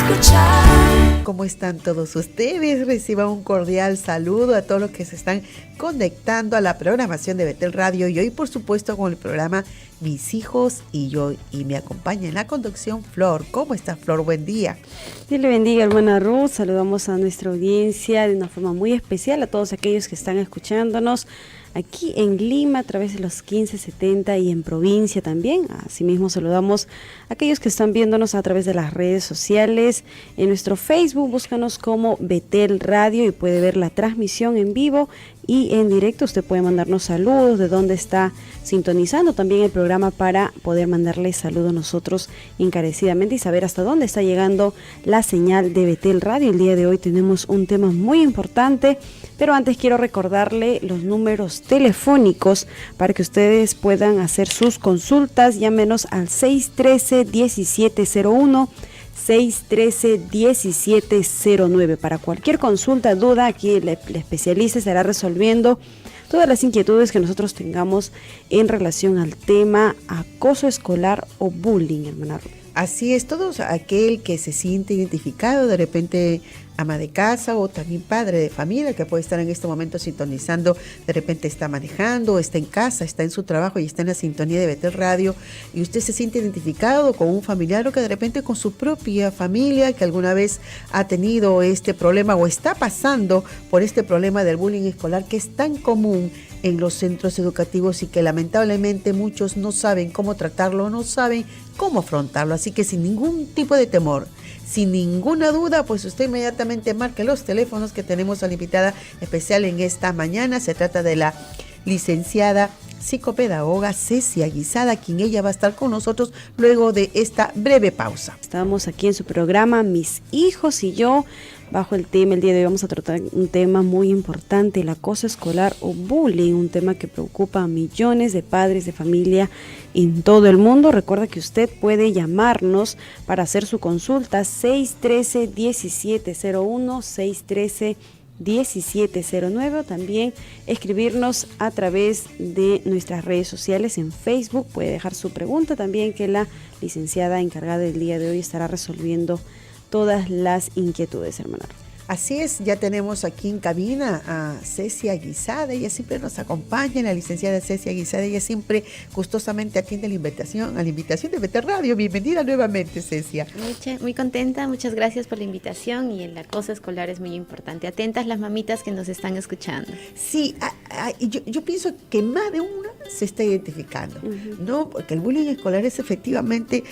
escuchar. ¿Cómo están todos ustedes? Reciban un cordial saludo a todos los que se están conectando a la programación de Betel Radio y hoy por supuesto con el programa Mis Hijos y Yo, y me acompaña en la conducción Flor. ¿Cómo estás, Flor? Buen día. Dios le bendiga, hermana Ruth. Saludamos a nuestra audiencia de una forma muy especial, a todos aquellos que están escuchándonos aquí en Lima a través de los 1570 y en provincia también. Asimismo saludamos a aquellos que están viéndonos a través de las redes sociales. En nuestro Facebook búscanos como Betel Radio y puede ver la transmisión en vivo y en directo. Usted puede mandarnos saludos de dónde está sintonizando también el programa para poder mandarle saludos nosotros encarecidamente y saber hasta dónde está llegando la señal de Betel Radio. El día de hoy tenemos un tema muy importante, pero antes quiero recordarle los números telefónicos para que ustedes puedan hacer sus consultas. Llámenos al 613-1701, 613-1709. Para cualquier consulta, duda, aquí el especialista estará resolviendo todas las inquietudes que nosotros tengamos en relación al tema acoso escolar o bullying, hermana Ruth. Así es, todo aquel que se siente identificado, de repente ama de casa o también padre de familia que puede estar en este momento sintonizando, de repente está manejando, está en casa, está en su trabajo y está en la sintonía de Betel Radio y usted se siente identificado con un familiar o que de repente con su propia familia que alguna vez ha tenido este problema o está pasando por este problema del bullying escolar que es tan común en los centros educativos y que lamentablemente muchos no saben cómo tratarlo, no saben cómo afrontarlo, así que sin ningún tipo de temor, sin ninguna duda, pues usted inmediatamente marque los teléfonos que tenemos a la invitada especial en esta mañana. Se trata de la licenciada psicopedagoga Cecia Guisada, quien ella va a estar con nosotros luego de esta breve pausa. Estamos aquí en su programa Mis Hijos y Yo, bajo el tema, el día de hoy vamos a tratar un tema muy importante, el acoso escolar o bullying, un tema que preocupa a millones de padres de familia en todo el mundo. Recuerda que usted puede llamarnos para hacer su consulta 613-1701, 613-1709, también escribirnos a través de nuestras redes sociales en Facebook. Puede dejar su pregunta también, que la licenciada encargada del día de hoy estará resolviendo todas las inquietudes, hermana. Así es, ya tenemos aquí en cabina a Cecia Guisada, ella siempre nos acompaña, la licenciada Cecia Guisada, ella siempre gustosamente atiende a la invitación de Betel Radio. Bienvenida nuevamente, Cecia. Muy contenta, muchas gracias por la invitación, y el acoso escolar es muy importante. Atentas las mamitas que nos están escuchando. Sí, yo pienso que más de una se está identificando, ¿no? Porque el bullying escolar es efectivamente,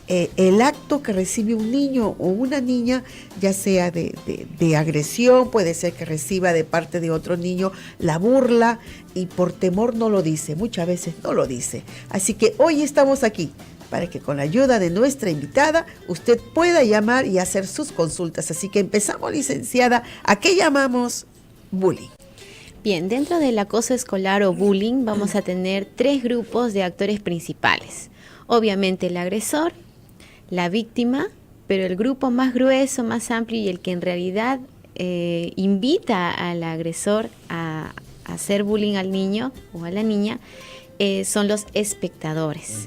el acto que recibe un niño o una niña, ya sea de agresión, puede ser que reciba de parte de otro niño la burla y por temor no lo dice, muchas veces no lo dice. Así que hoy estamos aquí para que con la ayuda de nuestra invitada usted pueda llamar y hacer sus consultas. Así que empezamos, licenciada. ¿A qué llamamos bullying? Bien, dentro del acoso escolar o bullying vamos a tener 3 grupos de actores principales. Obviamente el agresor, la víctima, pero el grupo más grueso, más amplio y el que en realidad invita al agresor a hacer bullying al niño o a la niña son los espectadores.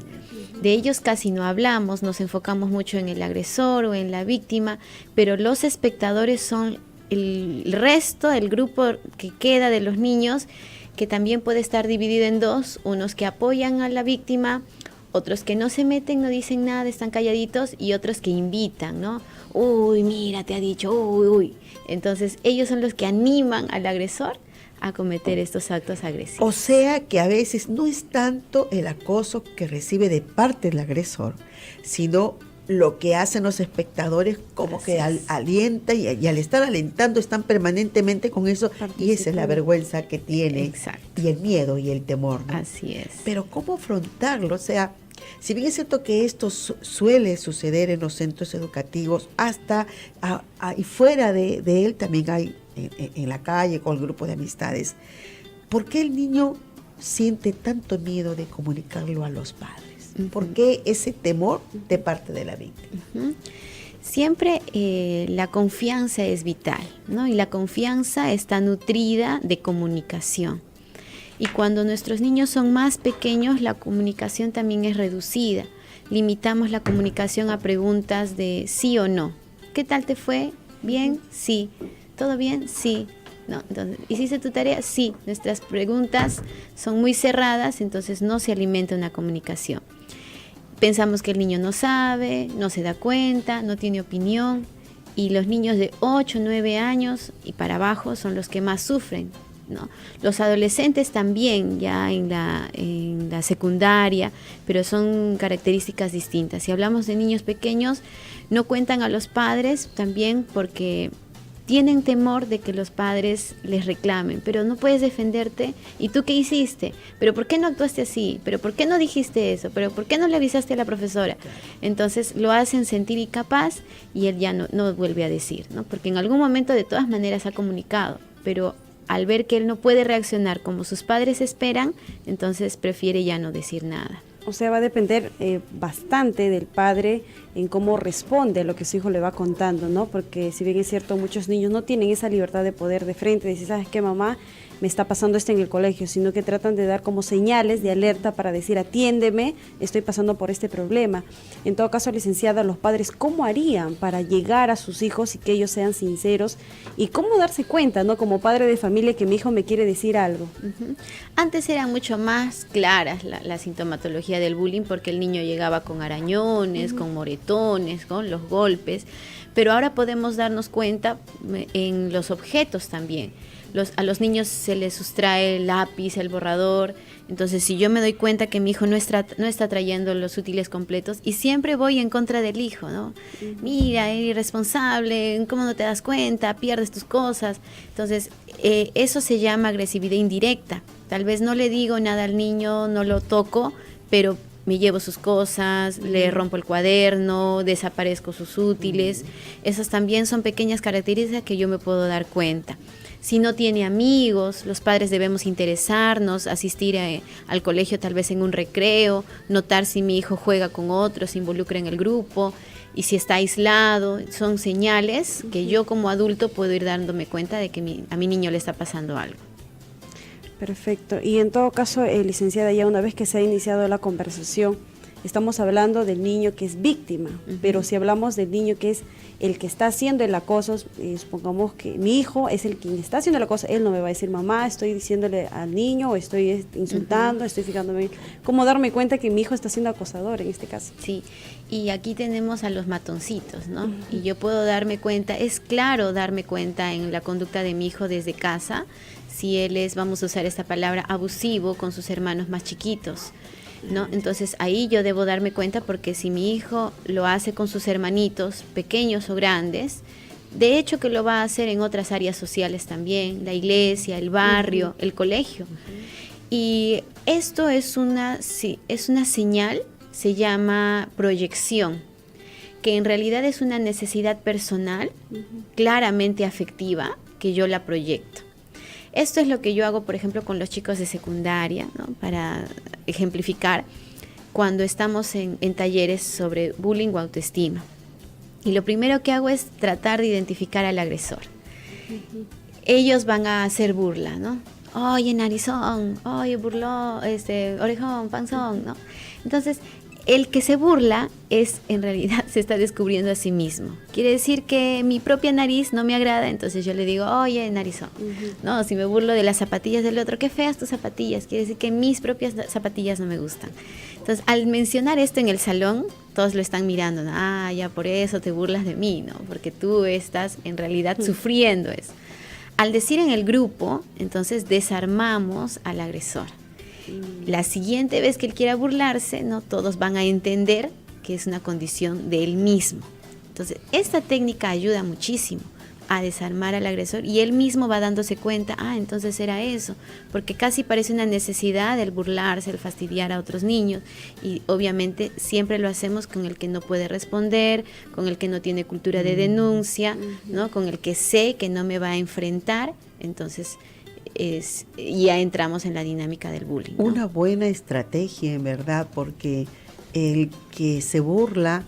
De ellos casi no hablamos, nos enfocamos mucho en el agresor o en la víctima, pero los espectadores son el resto, el grupo que queda de los niños, que también puede estar dividido en 2, unos que apoyan a la víctima, otros que no se meten, no dicen nada, están calladitos, y otros que invitan, ¿no? Uy, mira, te ha dicho, uy. Entonces, ellos son los que animan al agresor a cometer estos actos agresivos. O sea que a veces no es tanto el acoso que recibe de parte del agresor, sino lo que hacen los espectadores, como así que alienta y al estar alentando están permanentemente con eso, y esa es la vergüenza que tiene. Exacto. Y el miedo y el temor, ¿no? Así es. Pero ¿cómo afrontarlo? O sea, si bien es cierto que esto suele suceder en los centros educativos, hasta y fuera de él también hay en la calle con el grupo de amistades, ¿por qué el niño siente tanto miedo de comunicarlo a los padres? ¿Por qué ese temor de parte de la víctima? Siempre la confianza es vital, ¿no? Y la confianza está nutrida de comunicación. Y cuando nuestros niños son más pequeños, la comunicación también es reducida. Limitamos la comunicación a preguntas de sí o no. ¿Qué tal te fue? ¿Bien? Sí. ¿Todo bien? Sí. No. Entonces, ¿hiciste tu tarea? Sí. Nuestras preguntas son muy cerradas, entonces no se alimenta una comunicación. Pensamos que el niño no sabe, no se da cuenta, no tiene opinión, y los niños de 8, 9 años y para abajo son los que más sufren, ¿no? Los adolescentes también, ya en la secundaria, pero son características distintas. Si hablamos de niños pequeños, no cuentan a los padres también porque tienen temor de que los padres les reclamen, pero no puedes defenderte. ¿Y tú qué hiciste? ¿Pero por qué no actuaste así? ¿Pero por qué no dijiste eso? ¿Pero por qué no le avisaste a la profesora? Entonces lo hacen sentir incapaz y él ya no vuelve a decir, ¿no? Porque en algún momento de todas maneras ha comunicado, pero al ver que él no puede reaccionar como sus padres esperan, entonces prefiere ya no decir nada. O sea, va a depender bastante del padre en cómo responde a lo que su hijo le va contando, ¿no? Porque si bien es cierto, muchos niños no tienen esa libertad de poder de frente, decir, ¿sabes qué, mamá? Me está pasando esto en el colegio, sino que tratan de dar como señales de alerta para decir, atiéndeme, estoy pasando por este problema. En todo caso, licenciada, los padres, ¿cómo harían para llegar a sus hijos y que ellos sean sinceros? Y cómo darse cuenta, ¿no? Como padre de familia, que mi hijo me quiere decir algo. Uh-huh. Antes era mucho más claras la sintomatología del bullying, porque el niño llegaba con arañones, con moretones, con los golpes, pero ahora podemos darnos cuenta en los objetos también. A los niños se les sustrae el lápiz, el borrador. Entonces, si yo me doy cuenta que mi hijo no está trayendo los útiles completos, y siempre voy en contra del hijo, ¿no? Mira, eres irresponsable, ¿cómo no te das cuenta? Pierdes tus cosas. Entonces, eso se llama agresividad indirecta. Tal vez no le digo nada al niño, no lo toco, pero me llevo sus cosas, le rompo el cuaderno, desaparezco sus útiles. Esas también son pequeñas características que yo me puedo dar cuenta. Si no tiene amigos, los padres debemos interesarnos, asistir al colegio tal vez en un recreo, notar si mi hijo juega con otros, se involucra en el grupo, y si está aislado. Son señales que yo como adulto puedo ir dándome cuenta de que a mi niño le está pasando algo. Perfecto. Y en todo caso, licenciada, ya una vez que se ha iniciado la conversación, estamos hablando del niño que es víctima, pero si hablamos del niño que es el que está haciendo el acoso, supongamos que mi hijo es el quien está haciendo el acoso, él no me va a decir, mamá, estoy diciéndole al niño, o estoy insultando, estoy fijándome. ¿Cómo darme cuenta que mi hijo está siendo acosador en este caso? Sí, y aquí tenemos a los matoncitos, ¿no? Y yo puedo darme cuenta, es claro darme cuenta en la conducta de mi hijo desde casa, si él es, vamos a usar esta palabra, abusivo con sus hermanos más chiquitos, ¿no? Entonces ahí yo debo darme cuenta, porque si mi hijo lo hace con sus hermanitos, pequeños o grandes, de hecho que lo va a hacer en otras áreas sociales también, la iglesia, el barrio, el colegio. Y esto es una señal, se llama proyección, que en realidad es una necesidad personal, claramente afectiva, que yo la proyecto. Esto es lo que yo hago, por ejemplo, con los chicos de secundaria, ¿no? Para ejemplificar, cuando estamos en talleres sobre bullying o autoestima. Y lo primero que hago es tratar de identificar al agresor. Ellos van a hacer burla, ¿no? Oye, narizón, oye, burlón, orejón, panzón, ¿no? Entonces, el que se burla en realidad se está descubriendo a sí mismo. Quiere decir que mi propia nariz no me agrada, entonces yo le digo, oye, narizón. No, si me burlo de las zapatillas del otro, qué feas tus zapatillas. Quiere decir que mis propias zapatillas no me gustan. Entonces, al mencionar esto en el salón, todos lo están mirando, ¿no? Ah, ya por eso te burlas de mí, ¿no? Porque tú estás en realidad sufriendo eso. Al decir en el grupo, entonces desarmamos al agresor. La siguiente vez que él quiera burlarse, ¿no? Todos van a entender que es una condición de él mismo. Entonces, esta técnica ayuda muchísimo a desarmar al agresor, y él mismo va dándose cuenta, entonces era eso, porque casi parece una necesidad el burlarse, el fastidiar a otros niños, y obviamente siempre lo hacemos con el que no puede responder, con el que no tiene cultura de denuncia, ¿no? Con el que sé que no me va a enfrentar. Entonces ya entramos en la dinámica del bullying, ¿no? Una buena estrategia, en verdad, porque el que se burla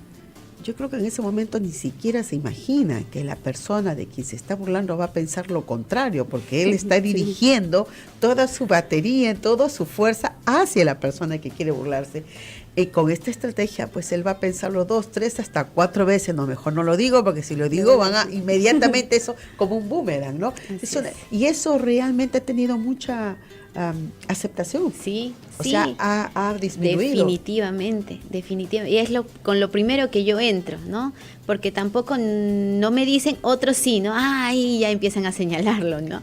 yo creo que en ese momento ni siquiera se imagina que la persona de quien se está burlando va a pensar lo contrario, porque él está dirigiendo toda su batería, toda su fuerza hacia la persona que quiere burlarse. Y con esta estrategia, pues él va a pensarlo 2, 3, hasta 4 veces. No, mejor no lo digo, porque si lo digo van a inmediatamente eso como un boomerang, ¿no? Y eso realmente ha tenido mucha aceptación. Sí, o sí. sea, ha disminuido. Definitivamente. Y es con lo primero que yo entro, ¿no? Porque tampoco no me dicen, otros sí, ¿no? Ahí ya empiezan a señalarlo, ¿no?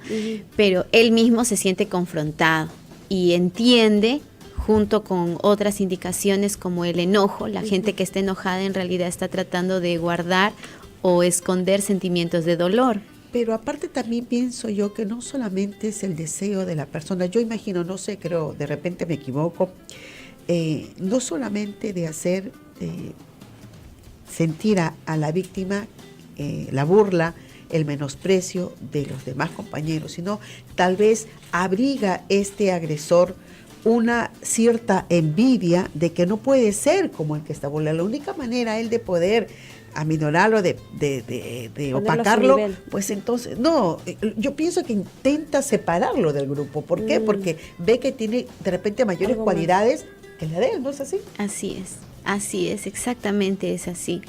Pero él mismo se siente confrontado y entiende, junto con otras indicaciones como el enojo. La gente que está enojada en realidad está tratando de guardar o esconder sentimientos de dolor. Pero aparte también pienso yo que no solamente es el deseo de la persona, yo imagino, no sé, creo, de repente me equivoco, no solamente de hacer sentir a la víctima la burla, el menosprecio de los demás compañeros, sino tal vez abriga este agresor una cierta envidia de que no puede ser como el que está burlando. La única manera él de poder aminorarlo, de opacarlo, pues entonces, no, yo pienso que intenta separarlo del grupo. ¿Por qué? Porque ve que tiene de repente mayores cualidades que la de él, ¿no es así? Así es, exactamente es así,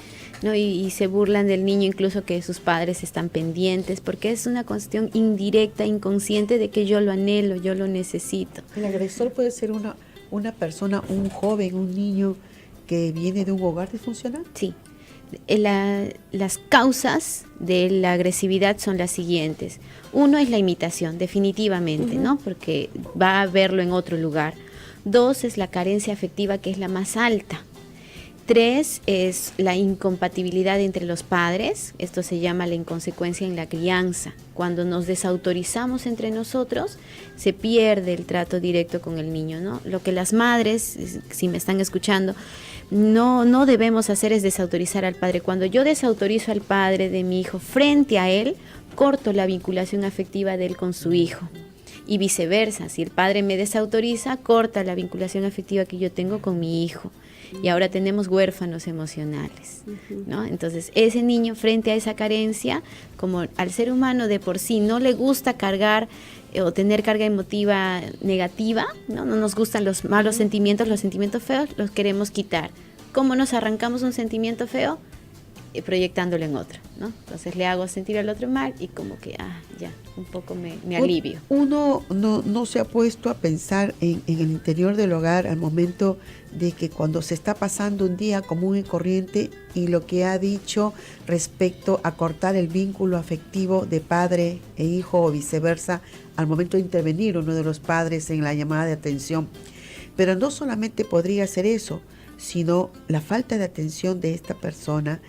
¿no? Y se burlan del niño, incluso que sus padres están pendientes, porque es una cuestión indirecta, inconsciente de que yo lo anhelo, yo lo necesito. El agresor puede ser una persona, un joven, un niño que viene de un hogar disfuncional. Sí. Las causas de la agresividad son las siguientes. Uno es la imitación, definitivamente, ¿no? Porque va a verlo en otro lugar. 2 es la carencia afectiva, que es la más alta. 3 es la incompatibilidad entre los padres. Esto se llama la inconsecuencia en la crianza. Cuando nos desautorizamos entre nosotros, se pierde el trato directo con el niño, ¿no? Lo que las madres, si me están escuchando, no debemos hacer es desautorizar al padre. Cuando yo desautorizo al padre de mi hijo frente a él, corto la vinculación afectiva de él con su hijo. Y viceversa, si el padre me desautoriza, corta la vinculación afectiva que yo tengo con mi hijo. Y ahora tenemos huérfanos emocionales, ¿no? Entonces, ese niño frente a esa carencia, como al ser humano de por sí no le gusta cargar o tener carga emotiva negativa, ¿no? No nos gustan los malos sentimientos, los sentimientos feos, los queremos quitar. ¿Cómo nos arrancamos un sentimiento feo? Proyectándolo en otro, ¿no? Entonces le hago sentir al otro mal y como que, ya, un poco me alivio. Uno no se ha puesto a pensar en el interior del hogar al momento de que cuando se está pasando un día común y corriente y lo que ha dicho respecto a cortar el vínculo afectivo de padre e hijo o viceversa, al momento de intervenir uno de los padres en la llamada de atención. Pero no solamente podría ser eso, sino la falta de atención de esta persona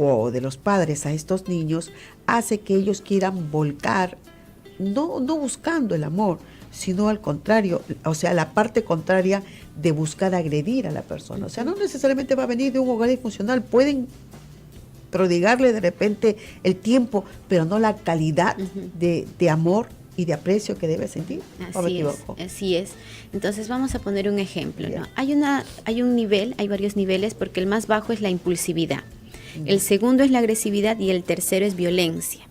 o de los padres a estos niños hace que ellos quieran volcar, no buscando el amor, sino al contrario, o sea, la parte contraria de buscar agredir a la persona. O sea, no necesariamente va a venir de un hogar disfuncional, pueden prodigarle de repente el tiempo, pero no la calidad de amor y de aprecio que debe sentir. Así es. Entonces vamos a poner un ejemplo, ¿no? Hay un nivel, hay varios niveles, porque el más bajo es la impulsividad. El segundo es la agresividad y el tercero es violencia.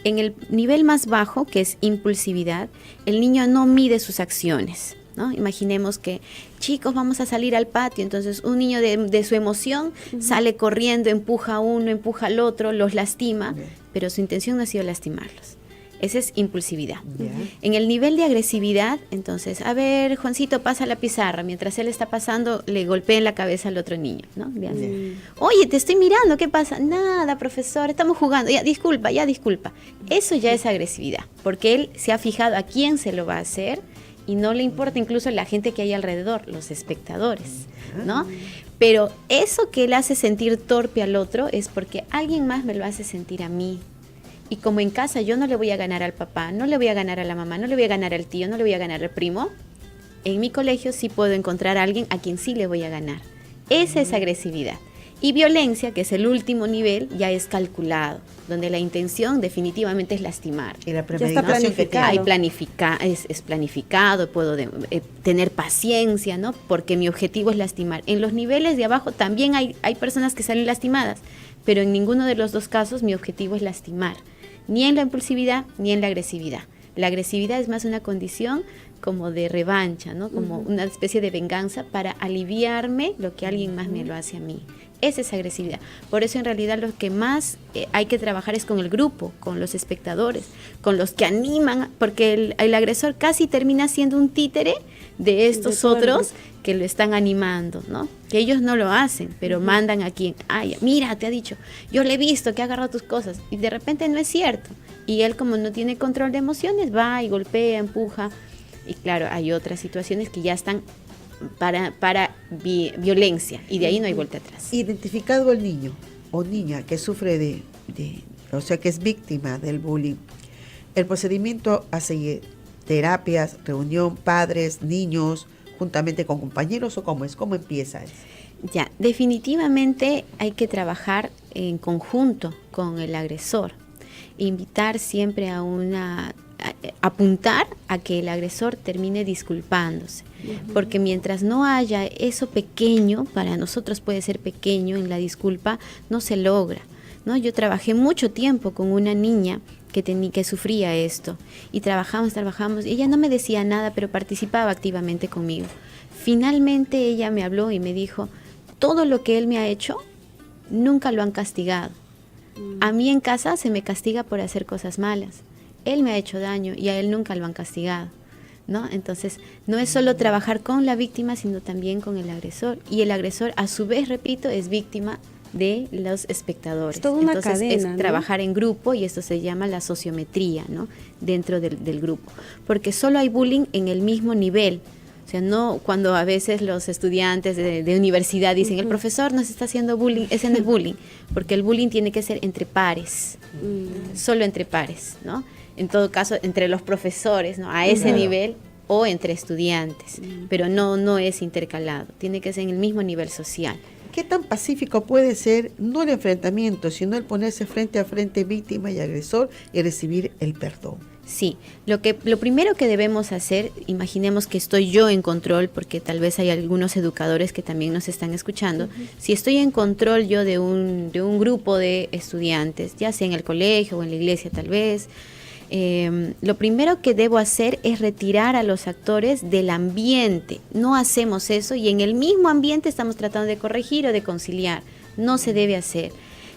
En el nivel más bajo, que es impulsividad, el niño no mide sus acciones, ¿no? Imaginemos que, chicos, vamos a salir al patio, entonces un niño de su emoción sale corriendo, empuja a uno, empuja al otro, los lastima, pero su intención no ha sido lastimarlos. Esa es impulsividad. En el nivel de agresividad, entonces, a ver, Juancito, pasa la pizarra. Mientras él está pasando, le golpea en la cabeza al otro niño, ¿no? Oye, te estoy mirando, ¿qué pasa? Nada, profesor, estamos jugando. Ya disculpa. Eso ya es agresividad, porque él se ha fijado a quién se lo va a hacer y no le importa incluso la gente que hay alrededor, los espectadores, ¿no? Pero eso que él hace sentir torpe al otro es porque alguien más me lo hace sentir a mí. Y como en casa yo no le voy a ganar al papá, no le voy a ganar a la mamá, no le voy a ganar al tío, no le voy a ganar al primo, en mi colegio sí puedo encontrar a alguien a quien sí le voy a ganar. Esa es agresividad. Y violencia, que es el último nivel, ya es calculado, donde la intención definitivamente es lastimar. Y la Ya está premeditación que tiene. Hay es planificado, puedo tener paciencia, ¿no? Porque mi objetivo es lastimar. En los niveles de abajo también hay personas que salen lastimadas, pero en ninguno de los dos casos mi objetivo es lastimar, ni en la impulsividad ni en la agresividad. La agresividad es más una condición como de revancha, ¿no? Como una especie de venganza para aliviarme lo que alguien más me lo hace a mí. Esa es agresividad. Por eso en realidad lo que más hay que trabajar es con el grupo, con los espectadores, con los que animan, porque el agresor casi termina siendo un títere de estos otros que lo están animando, ¿no? Que ellos no lo hacen, pero mandan a quien, ay, mira, te ha dicho, yo le he visto que ha agarrado tus cosas, y de repente no es cierto. Y él, como no tiene control de emociones, va y golpea, empuja, y claro, hay otras situaciones que ya están para violencia, y de ahí no hay vuelta atrás. Identificado el niño o niña que sufre o sea, que es víctima del bullying, el procedimiento a seguir, terapias, reunión, padres, niños, juntamente con compañeros, o cómo empieza eso. Ya, definitivamente hay que trabajar en conjunto con el agresor, invitar siempre apuntar a que el agresor termine disculpándose, porque mientras no haya eso pequeño, para nosotros puede ser pequeño en la disculpa, no se logra, ¿no? Yo trabajé mucho tiempo con una niña que sufría esto, y trabajamos, y ella no me decía nada, pero participaba activamente conmigo. Finalmente ella me habló y me dijo, todo lo que él me ha hecho, nunca lo han castigado. A mí en casa se me castiga por hacer cosas malas. Él me ha hecho daño y a él nunca lo han castigado, ¿no? Entonces, no es solo trabajar con la víctima, sino también con el agresor. Y el agresor, a su vez, repito, es víctima de los espectadores. Es toda una Entonces, cadena, es ¿no? trabajar en grupo, y esto se llama la sociometría, ¿no? Dentro del grupo. Porque solo hay bullying en el mismo nivel. O sea, no cuando a veces los estudiantes de universidad dicen, el profesor nos está haciendo bullying, ese no es bullying, porque el bullying tiene que ser entre pares, solo entre pares, ¿no? En todo caso, entre los profesores, ¿no? A ese nivel, o entre estudiantes, pero no es intercalado, tiene que ser en el mismo nivel social. ¿Qué tan pacífico puede ser, no el enfrentamiento, sino el ponerse frente a frente víctima y agresor y recibir el perdón? Sí, lo primero que debemos hacer, imaginemos que estoy yo en control, porque tal vez hay algunos educadores que también nos están escuchando. Si estoy en control yo de un grupo de estudiantes, ya sea en el colegio o en la iglesia tal vez, lo primero que debo hacer es retirar a los actores del ambiente. No hacemos eso, y en el mismo ambiente estamos tratando de corregir o de conciliar. No se debe hacer.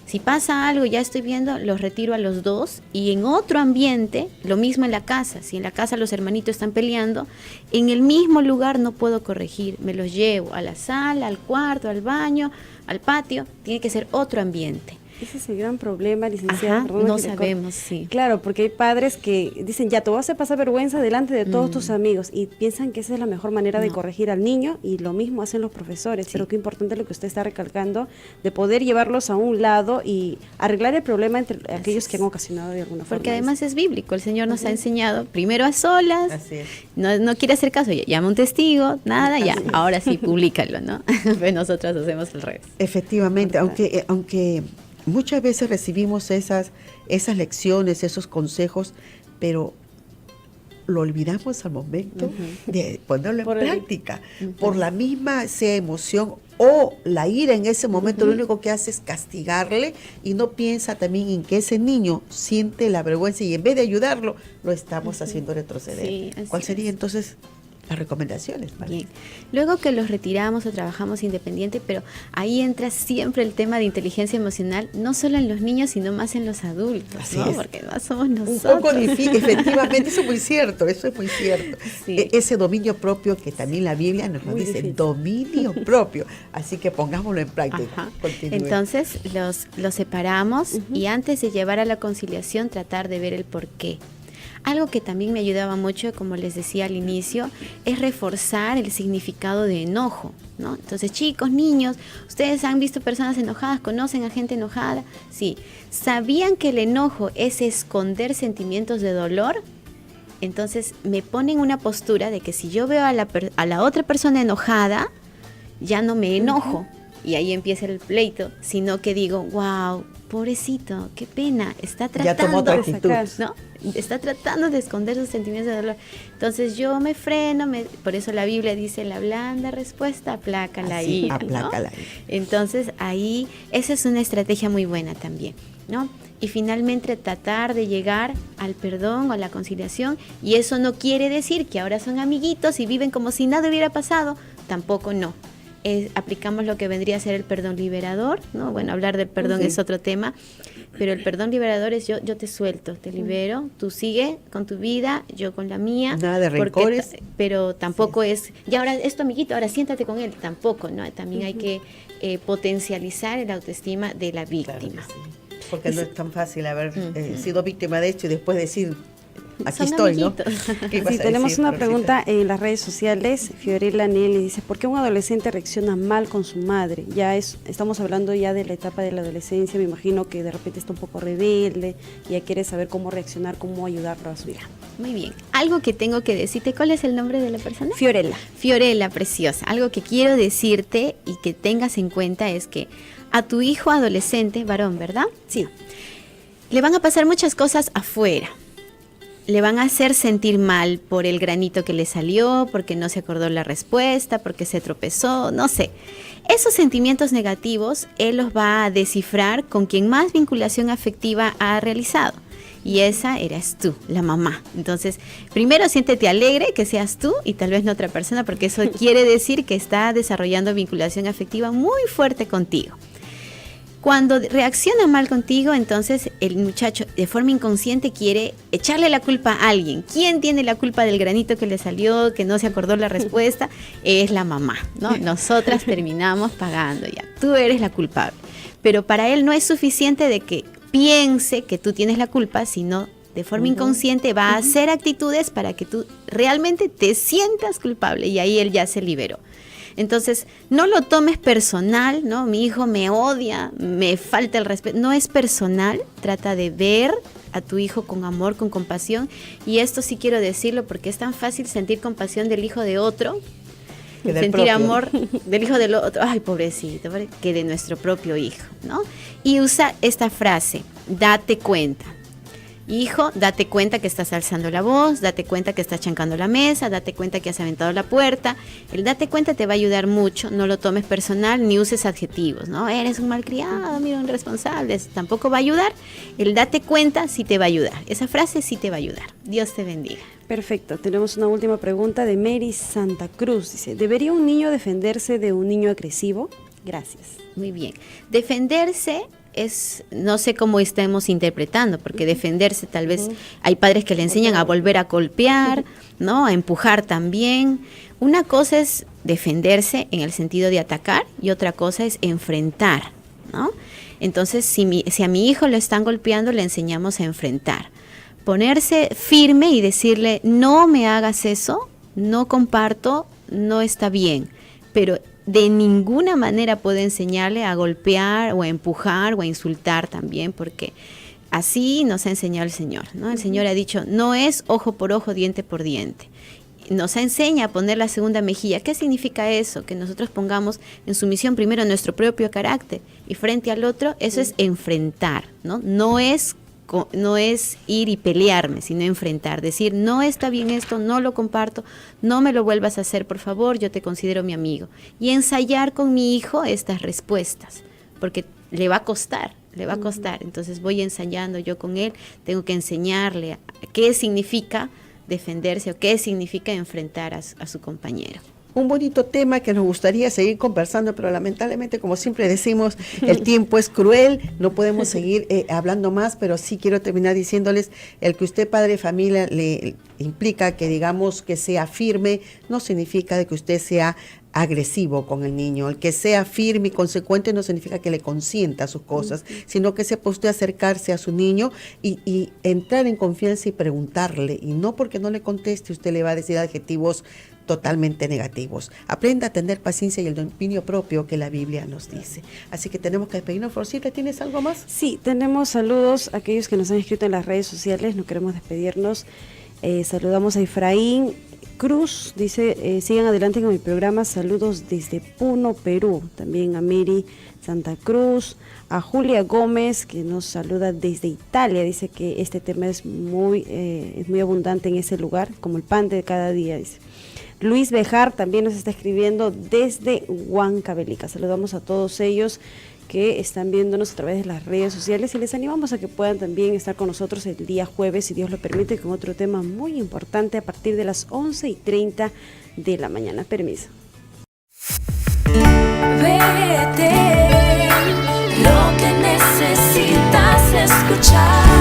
Si pasa algo, ya estoy viendo, los retiro a los dos, y en otro ambiente, lo mismo en la casa. Si en la casa los hermanitos están peleando, en el mismo lugar no puedo corregir. Me los llevo a la sala, al cuarto, al baño, al patio. Tiene que ser otro ambiente. Ese es el gran problema, licenciada. Ajá, no sabemos, sí. Claro, porque hay padres que dicen, ya te vas a hacer pasar vergüenza delante de todos tus amigos, y piensan que esa es la mejor manera de corregir al niño, y lo mismo hacen los profesores. Pero qué importante lo que usted está recalcando, de poder llevarlos a un lado y arreglar el problema entre aquellos que han ocasionado de alguna forma. Porque además es bíblico, el Señor nos ha enseñado primero a solas. Así es. No quiere hacer caso, llama un testigo, nada, ya, ahora sí, públicalo, ¿no? Pero nosotros hacemos el revés. Efectivamente, aunque muchas veces recibimos esas lecciones, esos consejos, pero lo olvidamos al momento de ponerlo en práctica. Por la misma sea emoción o la ira en ese momento, lo único que hace es castigarle, y no piensa también en que ese niño siente la vergüenza, y en vez de ayudarlo, lo estamos haciendo retroceder. Sí, ¿cuál sería entonces las recomendaciones? Bien. Luego que los retiramos o trabajamos independiente, pero ahí entra siempre el tema de inteligencia emocional, no solo en los niños, sino más en los adultos. Así es. Porque más somos nosotros. Un poco difícil, efectivamente, eso es muy cierto. Sí. Ese dominio propio que también la Biblia nos dice, difícil. Dominio propio. Así que pongámoslo en práctica. Entonces los separamos, y antes de llevar a la conciliación, tratar de ver el porqué. Algo que también me ayudaba mucho, como les decía al inicio, es reforzar el significado de enojo, ¿no? Entonces, chicos, niños, ¿ustedes han visto personas enojadas? ¿Conocen a gente enojada? Sí. ¿Sabían que el enojo es esconder sentimientos de dolor? Entonces, me ponen una postura de que si yo veo a la otra persona enojada, ya no me enojo, y ahí empieza el pleito, sino que digo, wow, pobrecito, qué pena, está Ya tomó tratando otra de actitud. sacar, ¿no? Está tratando de esconder sus sentimientos de dolor. Entonces yo me freno, por eso la Biblia dice, la blanda respuesta aplaca la Así, ira, aplaca ¿no? la ira. Entonces ahí, esa es una estrategia muy buena también, ¿no? Y finalmente tratar de llegar al perdón o a la conciliación, y eso no quiere decir que ahora son amiguitos y viven como si nada hubiera pasado, tampoco no. Aplicamos lo que vendría a ser el perdón liberador, ¿no? Bueno, hablar del perdón Sí. es otro tema, pero el perdón liberador es yo te suelto, te libero, tú sigue con tu vida, yo con la mía. Nada de rencores. Pero tampoco es, ya ahora es tu amiguito, ahora siéntate con él, tampoco, ¿no? También hay que potencializar el autoestima de la víctima. Claro que sí. Porque no es tan fácil haber sido víctima de esto y después decir, aquí Son estoy, amiguitos. ¿no? ¿Qué ibas Sí, a tenemos decir, una Rosita? pregunta en las redes sociales. Fiorella Nelly dice, ¿por qué un adolescente reacciona mal con su madre? Estamos hablando ya de la etapa de la adolescencia, me imagino que de repente está un poco rebelde y ya quiere saber cómo reaccionar, cómo ayudarlo a su hija. Muy bien. Algo que tengo que decirte, ¿cuál es el nombre de la persona? Fiorella. Fiorella, preciosa. Algo que quiero decirte y que tengas en cuenta es que a tu hijo adolescente, varón, ¿verdad? Sí. Le van a pasar muchas cosas afuera. Le van a hacer sentir mal por el granito que le salió, porque no se acordó la respuesta, porque se tropezó, no sé. Esos sentimientos negativos, él los va a descifrar con quien más vinculación afectiva ha realizado. Y esa eras tú, la mamá. Entonces, primero siéntete alegre que seas tú y tal vez no otra persona, porque eso quiere decir que está desarrollando vinculación afectiva muy fuerte contigo. Cuando reacciona mal contigo, entonces el muchacho de forma inconsciente quiere echarle la culpa a alguien. ¿Quién tiene la culpa del granito que le salió, que no se acordó la respuesta? Es la mamá, ¿no? Nosotras terminamos pagando ya. Tú eres la culpable. Pero para él no es suficiente de que piense que tú tienes la culpa, sino de forma inconsciente va a hacer actitudes para que tú realmente te sientas culpable, y ahí él ya se liberó. Entonces, no lo tomes personal, ¿no? Mi hijo me odia, me falta el respeto. No es personal, trata de ver a tu hijo con amor, con compasión. Y esto sí quiero decirlo porque es tan fácil sentir compasión del hijo de otro, Que del sentir propio. amor del hijo del otro, ay, pobrecito, que de nuestro propio hijo, ¿no? Y usa esta frase, date cuenta. Hijo, date cuenta que estás alzando la voz, date cuenta que estás chancando la mesa, date cuenta que has aventado la puerta. El date cuenta te va a ayudar mucho, no lo tomes personal ni uses adjetivos, ¿no? Eres un malcriado, mira, un irresponsable, tampoco va a ayudar. El date cuenta sí te va a ayudar, esa frase sí te va a ayudar. Dios te bendiga. Perfecto, tenemos una última pregunta de Mary Santa Cruz. Dice, ¿debería un niño defenderse de un niño agresivo? Gracias. Muy bien. Defenderse es, no sé cómo estemos interpretando, porque defenderse tal vez hay padres que le enseñan a volver a golpear, ¿no? A empujar también. Una cosa es defenderse en el sentido de atacar y otra cosa es enfrentar, ¿no? Entonces, si a mi hijo lo están golpeando, le enseñamos a enfrentar. Ponerse firme y decirle, no me hagas eso, no comparto, no está bien, pero de ninguna manera puedo enseñarle a golpear o a empujar o a insultar también, porque así nos ha enseñado el Señor, ¿no? El Señor ha dicho, no es ojo por ojo, diente por diente. Nos enseña a poner la segunda mejilla. ¿Qué significa eso? Que nosotros pongamos en sumisión primero nuestro propio carácter y frente al otro, eso es enfrentar, ¿no? No es ir y pelearme, sino enfrentar, decir, no está bien esto, no lo comparto, no me lo vuelvas a hacer, por favor, yo te considero mi amigo. Y ensayar con mi hijo estas respuestas, porque le va a costar. Entonces voy ensayando yo con él, tengo que enseñarle qué significa defenderse o qué significa enfrentar a su compañero. Un bonito tema que nos gustaría seguir conversando, pero lamentablemente, como siempre decimos, el tiempo es cruel, no podemos seguir hablando más, pero sí quiero terminar diciéndoles, el que usted, padre de familia, le implica que digamos que sea firme, no significa de que usted sea agresivo con el niño. El que sea firme y consecuente no significa que le consienta sus cosas, sino que sepa usted acercarse a su niño y entrar en confianza y preguntarle, y no porque no le conteste usted le va a decir adjetivos totalmente negativos. Aprenda a tener paciencia y el dominio propio que la Biblia nos dice. Así que tenemos que despedirnos. Florcita, ¿tienes algo más? Sí, tenemos saludos a aquellos que nos han escrito en las redes sociales, no queremos despedirnos. Saludamos a Efraín Cruz, dice, sigan adelante con el programa, saludos desde Puno, Perú. También a Mary Santa Cruz, a Julia Gómez, que nos saluda desde Italia, dice que este tema es muy abundante en ese lugar, como el pan de cada día, dice. Luis Bejar también nos está escribiendo desde Huancavelica. Saludamos a todos ellos que están viéndonos a través de las redes sociales y les animamos a que puedan también estar con nosotros el día jueves, si Dios lo permite, con otro tema muy importante a partir de las 11:30 de la mañana. Permiso. Vete, lo que necesitas escuchar.